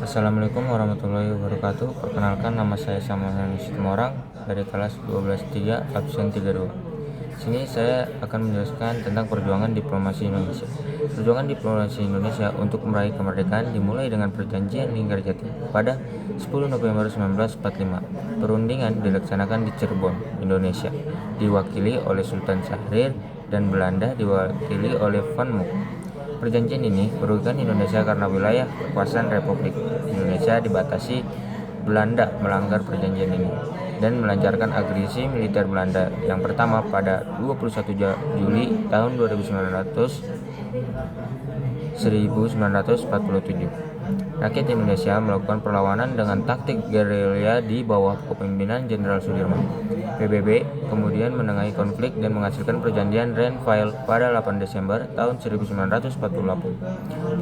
Assalamualaikum warahmatullahi wabarakatuh. Perkenalkan, nama saya Samuel Henry Situmorang dari kelas 12-3 absen 32. Sini saya akan menjelaskan tentang perjuangan diplomasi Indonesia. Perjuangan diplomasi Indonesia untuk meraih kemerdekaan dimulai dengan perjanjian Linggarjati pada 10 November 1945. Perundingan dilaksanakan di Cirebon, Indonesia, diwakili oleh Sultan Syahrir, dan Belanda diwakili oleh Van Mook. Perjanjian ini merugikan Indonesia karena wilayah kekuasaan Republik Indonesia dibatasi. Belanda melanggar perjanjian ini dan melancarkan agresi militer Belanda yang pertama pada 21 Juli tahun 1947. Rakyat Indonesia melakukan perlawanan dengan taktik gerilya di bawah kepemimpinan Jenderal Sudirman. PBB kemudian menengahi konflik dan menghasilkan perjanjian Renville pada 8 Desember tahun 1948.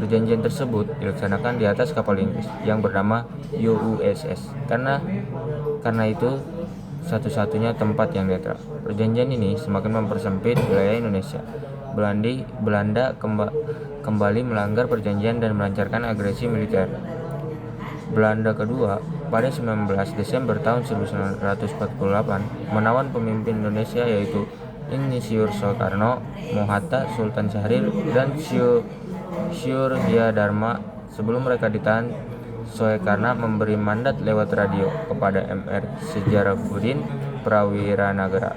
Perjanjian tersebut dilaksanakan di atas kapal Inggris yang bernama USS karena itu satu-satunya tempat yang netral. Perjanjian ini semakin mempersempit wilayah Indonesia. Belanda kembali melanggar perjanjian dan melancarkan agresi militer. Belanda kedua pada 19 Desember tahun 1948 menawan pemimpin Indonesia yaitu Insinyur Soekarno, Mohatta, Sultan Syahrir, dan Syurya Dharma. Sebelum mereka ditahan, Soekarno memberi mandat lewat radio kepada Mr. Sejarafuddin Prawiranagara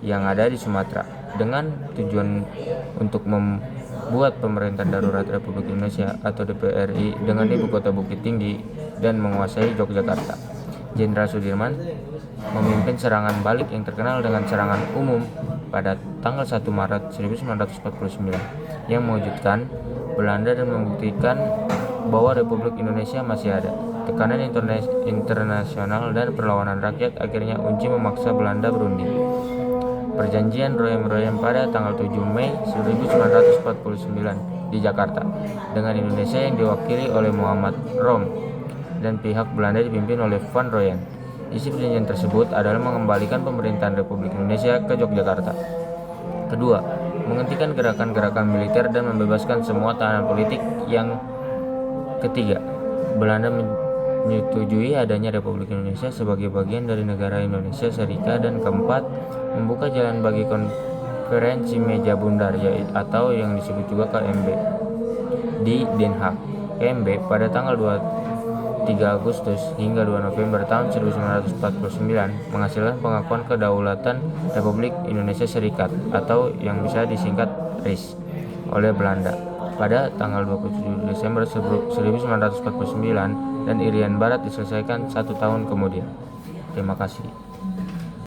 yang ada di Sumatera dengan tujuan untuk membuat pemerintahan darurat Republik Indonesia atau DPRI dengan ibu kota Bukit Tinggi dan menguasai Yogyakarta. Jenderal Sudirman memimpin serangan balik yang terkenal dengan serangan umum pada tanggal 1 Maret 1949 yang mewujudkan Belanda dan membuktikan bahwa Republik Indonesia masih ada. Tekanan internasional dan perlawanan rakyat akhirnya Unci memaksa Belanda berunding. Perjanjian Royem-Royem pada tanggal 7 Mei 1949 di Jakarta dengan Indonesia yang diwakili oleh Muhammad Rom dan pihak Belanda dipimpin oleh Van Royen. Isi perjanjian tersebut adalah mengembalikan pemerintahan Republik Indonesia ke Yogyakarta. Kedua, menghentikan gerakan-gerakan militer dan membebaskan semua tahanan politik. Yang ketiga, Belanda menyetujui adanya Republik Indonesia sebagai bagian dari negara Indonesia Serikat. Dan keempat, membuka jalan bagi konferensi meja bundar atau yang disebut juga KMB di Den Haag. KMB pada tanggal 3 Agustus hingga 2 November tahun 1949 menghasilkan pengakuan kedaulatan Republik Indonesia Serikat atau yang bisa disingkat RIS oleh Belanda pada tanggal 27 Desember 1949 dan Irian Barat diselesaikan 1 tahun kemudian. Terima kasih.